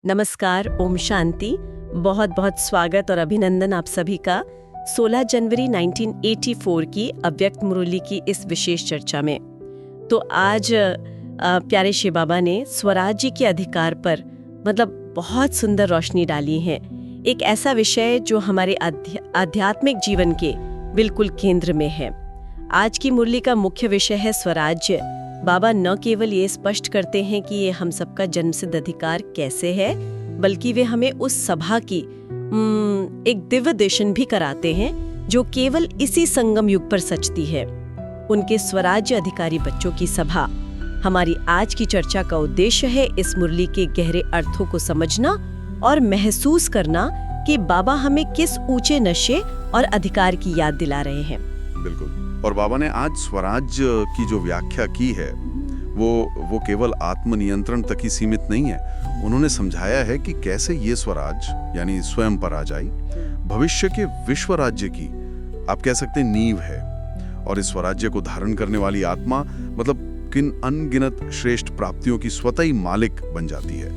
नमस्कार, ओम शांति। बहुत बहुत स्वागत और अभिनंदन आप सभी का 16 जनवरी 1984 की अव्यक्त मुरली की इस विशेष चर्चा में। तो आज प्यारे शिव बाबा ने स्वराज्य के अधिकार पर बहुत सुंदर रोशनी डाली है। एक ऐसा विषय जो हमारे आध्यात्मिक जीवन के बिल्कुल केंद्र में है। आज की मुरली का मुख्य विषय है स्वराज्य। बाबा न केवल ये स्पष्ट करते हैं कि ये हम सबका जन्मसिद्ध अधिकार कैसे है, बल्कि वे हमें उस सभा की एक दिव्य दर्शन भी कराते हैं जो केवल इसी संगम युग पर सचती है। उनके स्वराज्य अधिकारी बच्चों की सभा। हमारी आज की चर्चा का उद्देश्य है इस मुरली के गहरे अर्थों को समझना और महसूस करना कि बाबा हमें किस ऊंचे नशे और अधिकार की याद दिला रहे हैं। बिल्कुल। और बाबा ने आज स्वराज्य की जो व्याख्या की है वो केवल आत्मनियंत्रण तक ही सीमित नहीं है। उन्होंने समझाया है कि कैसे ये स्वराज यानी स्वयं पराजय भविष्य के विश्व राज्य की आप कह सकते हैं नींव है। और इस स्वराज्य को धारण करने वाली आत्मा किन अनगिनत श्रेष्ठ प्राप्तियों की स्वतः ही मालिक बन जाती है।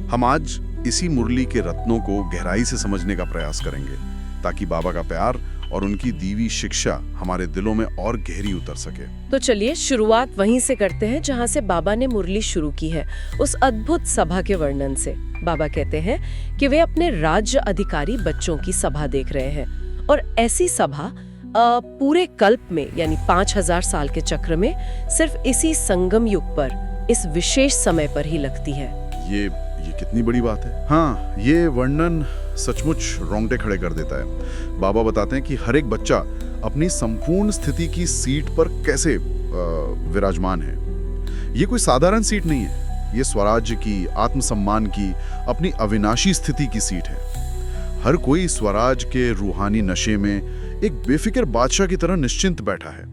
हम आज इसी मुरली के रत्नों को गहराई से समझने का प्रयास करेंगे ताकि बाबा का प्यार और उनकी दीवी शिक्षा हमारे दिलों में और गहरी उतर सके। तो चलिए शुरुआत वहीं से करते हैं जहां से बाबा ने मुरली शुरू की है, उस अद्भुत सभा के वर्णन से। बाबा कहते हैं कि वे अपने राज्य अधिकारी बच्चों की सभा देख रहे हैं और ऐसी सभा पूरे कल्प में यानी 5000 साल के चक्र में सिर्फ इसी संगम युग पर, इस विशेष समय पर ही लगती है। ये कितनी बड़ी बात है। हाँ, ये वर्णन सचमुच रोंगटे खड़े कर देता है। बाबा बताते हैं कि हर एक बच्चा अपनी संपूर्ण स्थिति की सीट पर कैसे विराजमान है। ये कोई साधारण सीट नहीं है, ये स्वराज्य की, आत्मसम्मान की, अपनी अविनाशी स्थिति की सीट है। हर कोई स्वराज के रूहानी नशे में एक बेफिक्र बादशाह की तरह निश्चिंत बैठा है।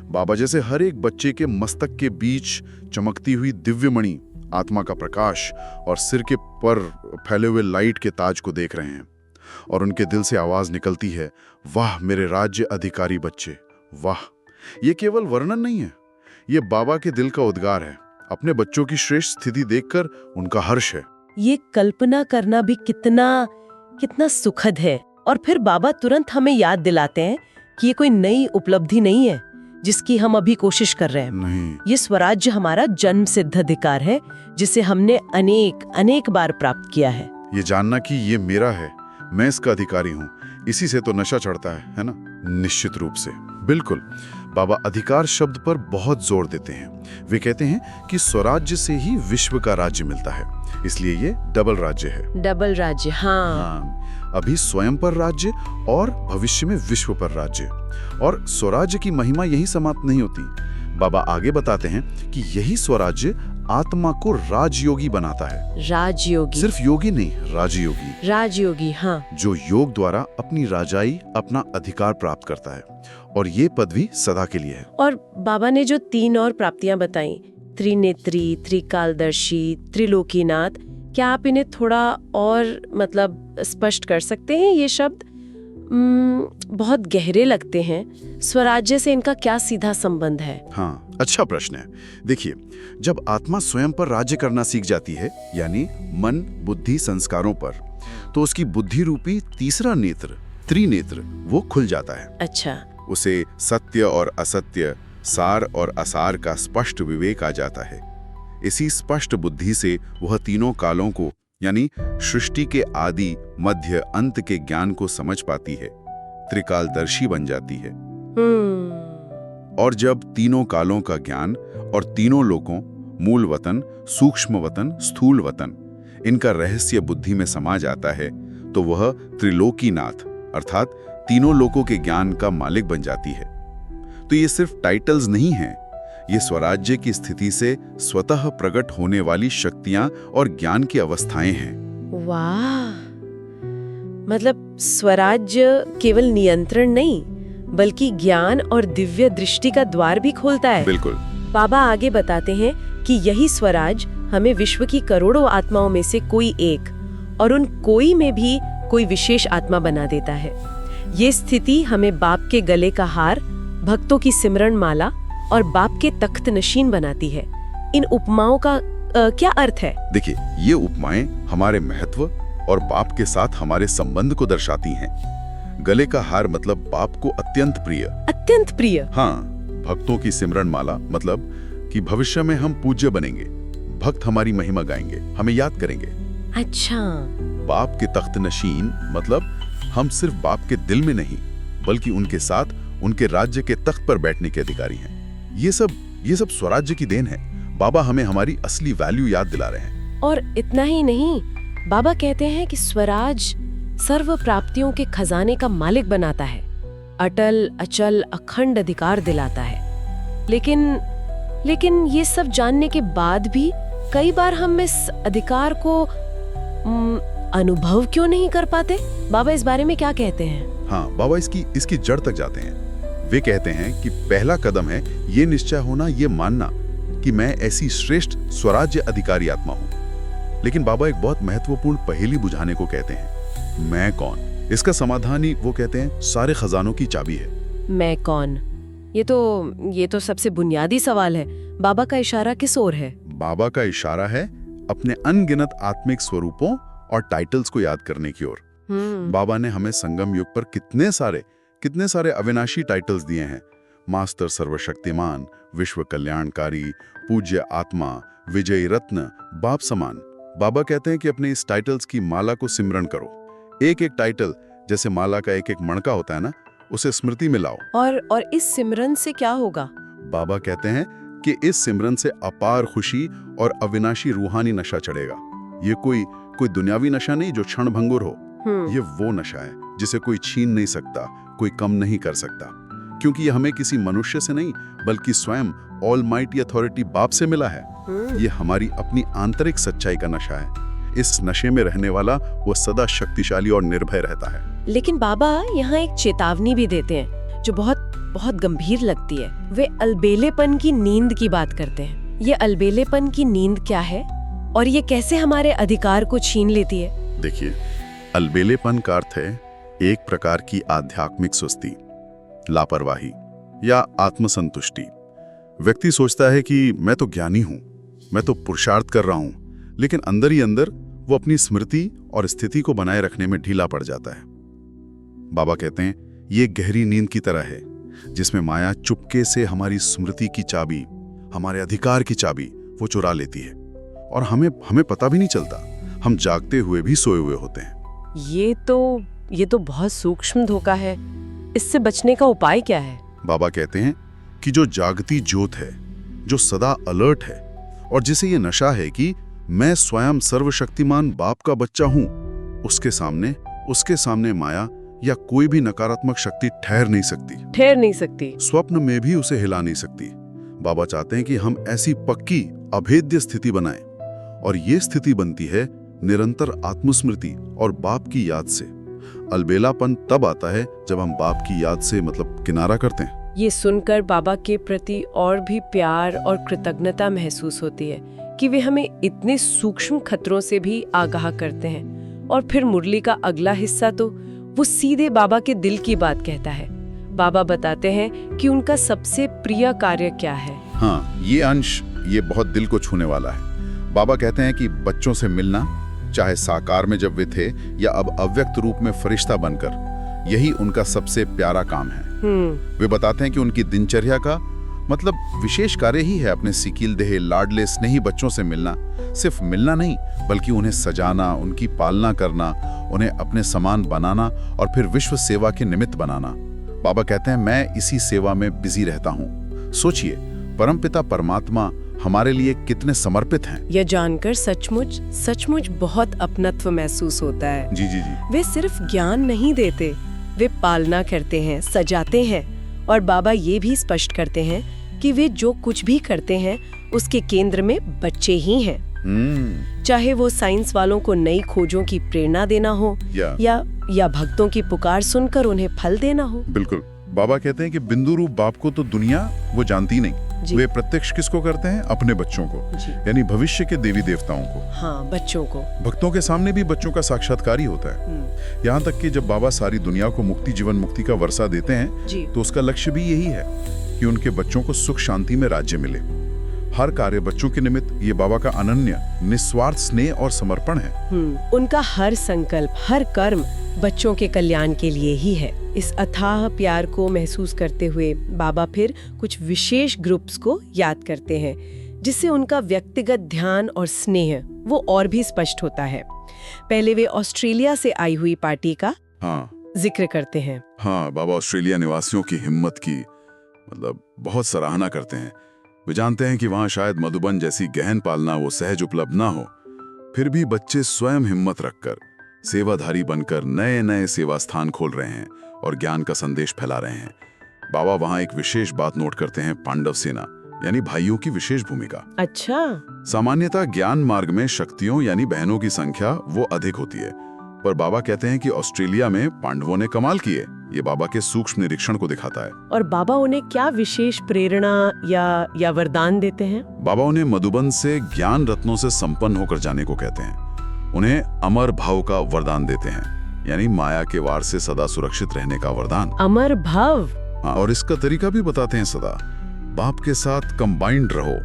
बाबा जैसे हर एक बच्चे के मस्तक के बीच चमकती हुई दिव्यमणि, आत्मा का प्रकाश और सिर के पर फैले हुए लाइट के ताज को देख रहे हैं और उनके दिल से आवाज निकलती है, वाह मेरे राज्य अधिकारी बच्चे, वाह। ये केवल वर्णन नहीं है, ये बाबा के दिल का उद्गार है। अपने बच्चों की श्रेष्ठ स्थिति देखकर उनका हर्ष है। ये कल्पना करना भी कितना सुखद है। और फिर बाबा तुरंत हमें याद दिलाते हैं कि ये कोई नई उपलब्धि नहीं है जिसकी हम अभी कोशिश कर रहे हैं। नहीं। ये स्वराज्य हमारा जन्म सिद्ध अधिकार है जिसे हमने अनेक बार प्राप्त किया है। ये जानना कि ये मेरा है, मैं इसका अधिकारी हूँ, इसी से तो नशा चढ़ता है ना? निश्चित रूप से, बिल्कुल। बाबा अधिकार शब्द पर बहुत जोर देते हैं। वे कहते हैं कि स्वराज्य से ही विश्व का राज्य मिलता है, इसलिए ये डबल राज्य है। डबल राज्य, हाँ। अभी स्वयं पर राज्य और भविष्य में विश्व पर राज्य। और स्वराज्य की महिमा यही समाप्त नहीं होती। बाबा आगे बताते हैं कि यही स्वराज्य आत्मा को राजयोगी बनाता है। राजयोगी, सिर्फ योगी नहीं, राजयोगी। राजयोगी, हाँ। जो योग द्वारा अपनी राजाई, अपना अधिकार प्राप्त करता है और ये पदवी सदा के लिए है। और बाबा ने जो 3 और प्राप्तियां बताई, त्रिनेत्री, त्रिकालदर्शी, त्रिलोकीनाथ, क्या आप इन्हें थोड़ा और स्पष्ट कर सकते हैं? ये शब्द बहुत गहरे लगते हैं। स्वराज्य से इनका क्या सीधा संबंध है? हाँ, अच्छा प्रश्न है। देखिए, जब आत्मा स्वयं पर राज्य करना सीख जाती है, यानी मन, बुद्धि, संस्कारों पर, तो उसकी बुद्धि रूपी तीसरा नेत्र, त्रिनेत्र, वो खुल जाता है। अच्छा। उसे सत्य और असत्य, सार और असार का स्पष्ट विवेक आ जाता है। इसी स्पष्ट बुद्धि से वह तीनों कालों को यानी सृष्टि के आदि, मध्य, अंत के ज्ञान को समझ पाती है, त्रिकालदर्शी बन जाती है। और जब तीनों कालों का ज्ञान और तीनों लोकों, मूल वतन, सूक्ष्म वतन, स्थूल वतन, इनका रहस्य बुद्धि में समा जाता है, तो वह त्रिलोकीनाथ अर्थात तीनों लोकों के ज्ञान का मालिक बन जाती है। तो ये सिर्फ टाइटल्स नहीं हैं, ये स्वराज्य की स्थिति से स्वतः प्रकट होने वाली शक्तियां और ज्ञान की अवस्थाएं हैं। वाह, स्वराज्य केवल नियंत्रण नहीं बल्कि ज्ञान और दिव्य दृष्टि का द्वार भी खोलता है। बिल्कुल। बाबा आगे बताते हैं कि यही स्वराज हमें विश्व की करोड़ों आत्माओं में से कोई एक और उन कोई में भी कोई विशेष आत्मा बना देता है। ये स्थिति हमें बाप के गले का हार, भक्तों की सिमरन माला और बाप के तख्त नशीन बनाती है। इन उपमाओं का क्या अर्थ है? देखिए, ये उपमाएं हमारे महत्व और बाप के साथ हमारे संबंध को दर्शाती हैं। गले का हार मतलब बाप को अत्यंत प्रिय। अत्यंत प्रिय? हाँ। भक्तों की सिमरन माला मतलब कि भविष्य में हम पूज्य बनेंगे, भक्त हमारी महिमा गाएंगे, हमें याद करेंगे। अच्छा। बाप के तख्त नशीन मतलब हम सिर्फ बाप के दिल में नहीं बल्कि उनके साथ उनके राज्य के तख्त पर बैठने के अधिकारी हैं। ये सब स्वराज्य की देन है। बाबा हमें हमारी असली वैल्यू याद दिला रहे हैं। और इतना ही नहीं, बाबा कहते हैं कि स्वराज सर्व प्राप्तियों के खजाने का मालिक बनाता है, अटल अचल अखंड अधिकार दिलाता है। लेकिन ये सब जानने के बाद भी कई बार हम इस अधिकार को अनुभव क्यों नहीं कर पाते? बाबा इस बारे में क्या कहते हैं? हाँ, बाबा इसकी जड़ तक जाते हैं। वे कहते हैं कि पहला कदम है ये निश्चय होना, ये मानना कि मैं ऐसी श्रेष्ठ स्वराज्य अधिकारी आत्मा हूँ। लेकिन बाबा एक बहुत महत्वपूर्ण पहेली बुझाने को कहते हैं, मैं कौन? इसका समाधान ही वो कहते हैं सारे खजानों की चाबी है। मैं कौन? ये तो सबसे बुनियादी सवाल है। बाबा का इशारा किस ओर है? बाबा का इशारा है अपने अनगिनत आत्मिक स्वरूपों और टाइटल्स को याद करने की ओर। बाबा ने हमें संगम युग पर कितने सारे अविनाशी टाइटल्स दिए हैं। मास्टर सर्वशक्तिमान, विश्व कल्याणकारी, पूज्य आत्मा, विजयी रत्न, बाप समान। बाबा कहते हैं कि अपने इस टाइटल्स की माला को सिमरन करो। एक एक टाइटल जैसे माला का एक एक मणका होता है ना, उसे स्मृति में लाओ। और इस सिमरन से क्या होगा? बाबा कहते हैं कि इस सिमरन से अपार खुशी और अविनाशी रूहानी नशा चढ़ेगा। ये कोई दुनियावी नशा नहीं जो क्षण भंगुर हो। ये वो नशा है जिसे कोई छीन नहीं सकता, कोई कम नहीं कर सकता, क्योंकि ये हमें किसी मनुष्य से नहीं बल्कि स्वयं ऑलमाइटी अथॉरिटी बाप से मिला है। ये हमारी अपनी आंतरिक सच्चाई का नशा है। इस नशे में रहने वाला वो सदा शक्तिशाली और निर्भय रहता है। लेकिन बाबा यहाँ एक चेतावनी भी देते हैं जो बहुत गंभीर लगती है। वे अलबेलेपन की नींद की बात करते हैं। ये अलबेलेपन की नींद क्या है और ये कैसे हमारे अधिकार को छीन लेती है? देखिए, अलबेलेपन का अर्थ है एक प्रकार की आध्यात्मिक सुस्ती, लापरवाही या आत्मसंतुष्टि। व्यक्ति सोचता है कि मैं तो ज्ञानी हूं, मैं तो पुरुषार्थ कर रहा हूं, लेकिन अंदर ही अंदर वो अपनी स्मृति और स्थिति को बनाए रखने में ढीला पड़ जाता है। बाबा कहते हैं ये गहरी नींद की तरह है जिसमें माया चुपके से हमारी स्मृति की चाबी, हमारे अधिकार की चाबी वो चुरा लेती है और हमें पता भी नहीं चलता। हम जागते हुए भी सोए हुए होते हैं। ये तो बहुत सूक्ष्म धोखा है। इससे बचने का उपाय क्या है? बाबा कहते हैं कि जो जागती ज्योत है, जो सदा अलर्ट है और जिसे ये नशा है कि मैं स्वयं सर्वशक्तिमान बाप का बच्चा हूं, उसके सामने माया या कोई भी नकारात्मक शक्ति ठहर नहीं सकती। स्वप्न में भी उसे हिला नहीं सकती। बाबा चाहते हैं कि हम ऐसी पक्की अभेद्य स्थिति बनाएं और ये स्थिति बनती है निरंतर आत्मस्मृति और बाप की याद से। अलबेलापन तब आता है जब हम बाप की याद से किनारा करते हैं। ये सुनकर बाबा के प्रति और भी प्यार और कृतज्ञता महसूस होती है कि वे हमें इतने सूक्ष्म खतरों से भी आगाह करते हैं। और फिर मुरली का अगला हिस्सा तो वो सीधे बाबा के दिल की बात कहता है। बाबा बताते हैं कि उनका सबसे प्रिय कार्य क्या है। हाँ, ये अंश ये बहुत दिल को छूने वाला है। बाबा कहते हैं कि बच्चों से मिलना, चाहे साकार में जब वे थे या अब अव्यक्त रूप में फरिश्ता बनकर, यही उनका सबसे प्यारा काम है। वे बताते हैं कि उनकी दिनचर्या का विशेष कार्य ही है अपने सिकील देह लाडले स्नेही बच्चों से मिलना। सिर्फ मिलना नहीं बल्कि उन्हें सजाना, उनकी पालना करना, उन्हें अपने समान बनाना और फिर विश्व सेवा के निमित्त बनाना। बाबा कहते हैं मैं इसी सेवा में बिजी रहता हूँ। सोचिए, परमपिता परमात्मा हमारे लिए कितने समर्पित हैं। यह जानकर सचमुच बहुत अपनत्व महसूस होता है। जी। वे सिर्फ ज्ञान नहीं देते, वे पालना करते हैं, सजाते हैं। और बाबा ये भी स्पष्ट करते हैं कि वे जो कुछ भी करते हैं उसके केंद्र में बच्चे ही हैं। चाहे वो साइंस वालों को नई खोजों की प्रेरणा देना हो या भक्तों की पुकार सुनकर उन्हें फल देना हो। बिल्कुल। बाबा कहते हैं कि बिंदु रूप बाप को तो दुनिया वो जानती नहीं। वे प्रत्यक्ष किसको करते हैं? अपने बच्चों को, यानी भविष्य के देवी देवताओं को। हाँ, बच्चों को। भक्तों के सामने भी बच्चों का साक्षात्कार ही होता है। यहाँ तक कि जब बाबा सारी दुनिया को जीवन मुक्ति का वर्षा देते हैं तो उसका लक्ष्य भी यही है कि उनके बच्चों को सुख शांति में राज्य मिले। हर कार्य बच्चों के निमित्त ये बाबा का अनन्य निस्वार्थ स्नेह और समर्पण है। उनका हर संकल्प, हर कर्म बच्चों के कल्याण के लिए ही है। इस अथाह प्यार को महसूस करते हुए बाबा फिर कुछ विशेष ग्रुप्स को याद करते हैं, जिससे उनका व्यक्तिगत ध्यान और स्नेह वो और भी स्पष्ट होता है। पहले वे ऑस्ट्रेलिया से आई हुई पार्टी का जिक्र करते हैं। हाँ, बाबा ऑस्ट्रेलिया निवासियों की हिम्मत की बहुत सराहना करते हैं। वे जानते हैं कि वहाँ शायद मधुबन जैसी गहन पालना वो सहज उपलब्ध ना हो, फिर भी बच्चे स्वयं हिम्मत रखकर सेवाधारी बनकर नए नए सेवा स्थान खोल रहे हैं और ज्ञान का संदेश फैला रहे हैं। बाबा वहाँ एक विशेष बात नोट करते हैं, पांडव सेना यानी भाइयों की विशेष भूमिका। अच्छा। सामान्यतः ज्ञान मार्ग में शक्तियों यानी बहनों की संख्या वो अधिक होती है, पर बाबा कहते हैं कि ऑस्ट्रेलिया में पांडवों ने कमाल किए। ये बाबा के सूक्ष्म निरीक्षण को दिखाता है। और बाबा उन्हें क्या विशेष प्रेरणा या वरदान देते हैं? बाबा उन्हें मधुबन से ज्ञान रत्नों से संपन्न होकर जाने को कहते हैं। उन्हें अमर भाव का वरदान देते हैं, यानी माया के वार से सदा सुरक्षित रहने का वरदान। अमर भाव। और इसका तरीका भी बताते हैं, सदा बाप के साथ कंबाइंड रहो।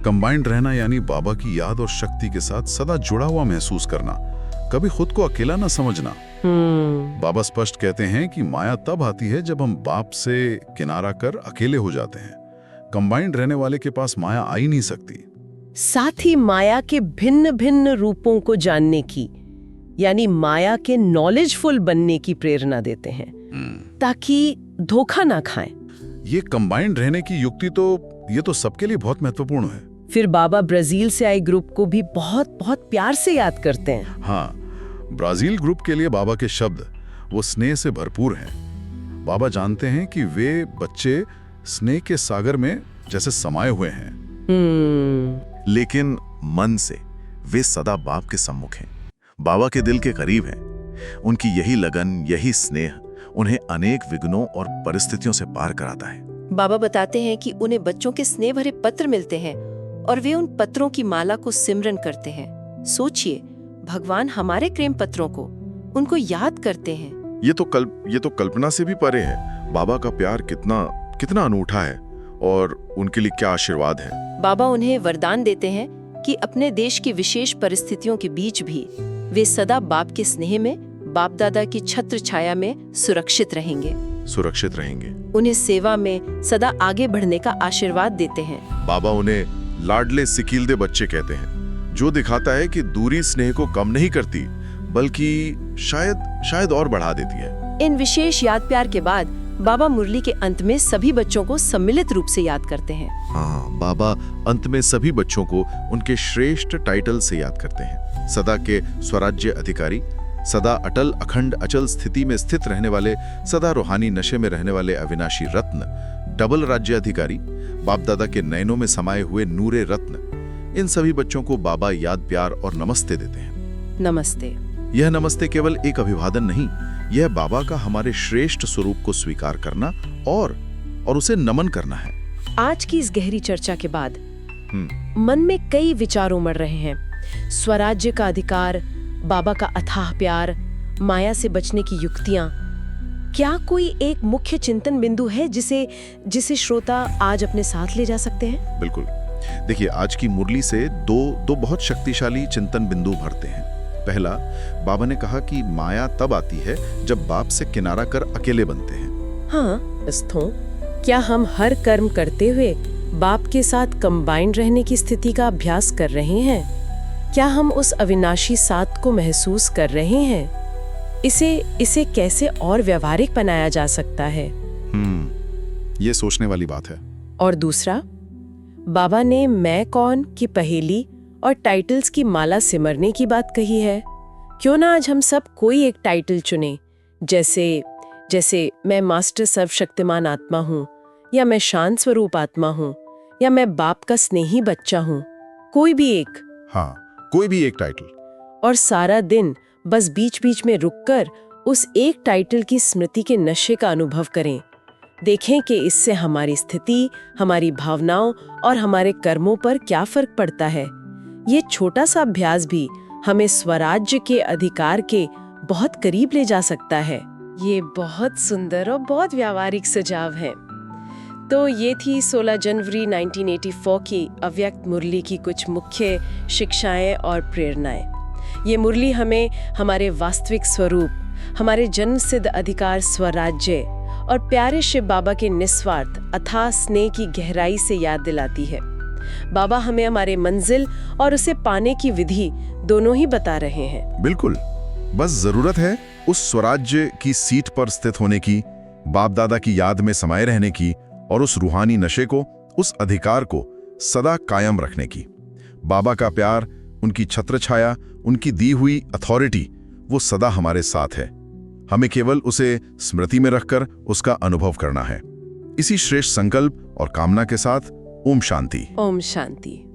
कंबाइंड रहना यानी बाबा की याद और शक्ति के साथ सदा जुड़ा हुआ महसूस करना, कभी खुद को अकेला न समझना। बाबा स्पष्ट कहते हैं कि माया तब आती है जब हम बाप से किनारा कर अकेले हो जाते हैं। कंबाइंड रहने वाले के पास माया आ ही नहीं सकती। साथ ही माया के भिन्न भिन्न रूपों को जानने की, यानी माया के नॉलेजफुल बनने की प्रेरणा देते हैं, ताकि धोखा ना खाएं। ये कंबाइंड रहने की युक्ति ये तो सबके लिए बहुत महत्वपूर्ण है। फिर बाबा ब्राजील से आए ग्रुप को भी बहुत बहुत प्यार से याद करते हैं। हाँ, ब्राजील ग्रुप के लिए बाबा के शब्द वो स्नेह से भरपूर हैं। बाबा जानते हैं कि वे बच्चे स्नेह के सागर में जैसे समाये हुए हैं। लेकिन मन से वे सदा बाप के सम्मुख हैं, बाबा के दिल के करीब हैं। उनकी यही लगन, यही स्नेह उन्हें अनेक विघ्नों और परिस्थितियों से पार कराता है। बाबा बताते हैं कि उन्हें बच्चों के स्नेह भरे पत्र मिलते हैं और वे उन पत्रों की माला को सिमरन करते हैं। सोचिए, भगवान हमारे प्रेम पत्रों को, उनको याद करते हैं। ये तो कल्पना से भी परे है। बाबा का प्यार कितना अनूठा है और उनके लिए क्या आशीर्वाद है। बाबा उन्हें वरदान देते हैं कि अपने देश की विशेष परिस्थितियों के बीच भी वे सदा बाप के स्नेह में, बाप दादा की छत्र छाया में सुरक्षित रहेंगे। उन्हें सेवा में सदा आगे बढ़ने का आशीर्वाद देते हैं। बाबा उन्हें लाडले सिकीलदे बच्चे कहते हैं, जो दिखाता है कि दूरी स्नेह को कम नहीं करती, बल्कि शायद और बढ़ा देती है। इन विशेष याद प्यार के बाद बाबा मुरली के अंत में सभी बच्चों को सम्मिलित रूप से याद करते हैं। हाँ, बाबा अंत में सभी बच्चों को उनके श्रेष्ठ टाइटल से याद करते हैं। सदा के स्वराज्य अधिकारी, सदा अटल अखंड अचल स्थिति में स्थित रहने वाले, सदा रूहानी नशे में रहने वाले अविनाशी रत्न, डबल राज्य अधिकारी, बाप दादा के नयनों में समाये हुए नूरे रत्न। इन सभी बच्चों को बाबा याद प्यार और नमस्ते देते हैं। नमस्ते। यह नमस्ते केवल एक अभिवादन नहीं, यह बाबा का हमारे श्रेष्ठ स्वरूप को स्वीकार करना और उसे नमन करना है। आज की इस गहरी चर्चा के बाद मन में कई विचार उमड़ रहे हैं। स्वराज्य का अधिकार, बाबा का अथाह प्यार, माया से बचने की युक्तियां। क्या कोई एक मुख्य चिंतन बिंदु है जिसे श्रोता आज अपने साथ ले जा सकते हैं? बिल्कुल। देखिए, आज की मुरली से दो बहुत शक्तिशाली चिंतन बिंदु भरते हैं। पहला, बाबा ने कहा कि माया तब आती है जब बाप से किनारा कर अकेले बनते हैं। हाँ, स्थों, क्या हम हर कर्म करते हुए बाप के साथ कंबाइंड रहने की स्थिति का अभ्यास कर रहे हैं? क्या हम उस अविनाशी साथ को महसूस कर रहे हैं? इसे कैसे और व्यवहारिक बनाया जा सकता है? ये सोचने वाली बात है। और दूसरा, बाबा ने मैं कौन की पहेली और टाइटल्स की माला सिमरने की बात कही है। क्यों ना आज हम सब कोई एक टाइटल चुने, जैसे मैं मास्टर सर्वशक्तिमान आत्मा हूँ, या मैं शांत स्वरूप आत्मा हूँ, या मैं बाप का स्नेही बच्चा हूँ। कोई भी एक। हाँ, कोई भी एक टाइटल। और सारा दिन बस बीच बीच में रुककर उस एक टाइटल की स्मृति के नशे का अनुभव करें। देखें कि इससे हमारी स्थिति, हमारी भावनाओं और हमारे कर्मों पर क्या फर्क पड़ता है। ये छोटा सा अभ्यास भी हमें स्वराज्य के अधिकार के बहुत करीब ले जा सकता है। ये बहुत सुंदर और बहुत व्यावहारिक सुझाव है। तो ये थी 16 जनवरी 1984 की अव्यक्त मुरली की कुछ मुख्य शिक्षाएं और प्रेरणाएं। ये मुरली हमें हमारे वास्तविक स्वरूप, हमारे जन्मसिद्ध अधिकार स्वराज्य और प्यारे शिव बाबा के निस्वार्थ अथाह स्नेह की गहराई से याद दिलाती है। बाबा हमें हमारे मंजिल और उसे पाने की विधि दोनों ही बता रहे हैं। बिल्कुल, बस जरूरत है उस स्वराज्य की सीट पर स्थित होने की, बाप दादा की याद में समाये रहने की और उस रूहानी नशे को, उस अधिकार को सदा कायम रखने की। बाबा का प्यार, उनकी छत्र छाया, उनकी दी हुई अथॉरिटी, वो सदा हमारे साथ है। हमें केवल उसे स्मृति में रखकर उसका अनुभव करना है। इसी श्रेष्ठ संकल्प और कामना के साथ ओम शांति। ओम शांति।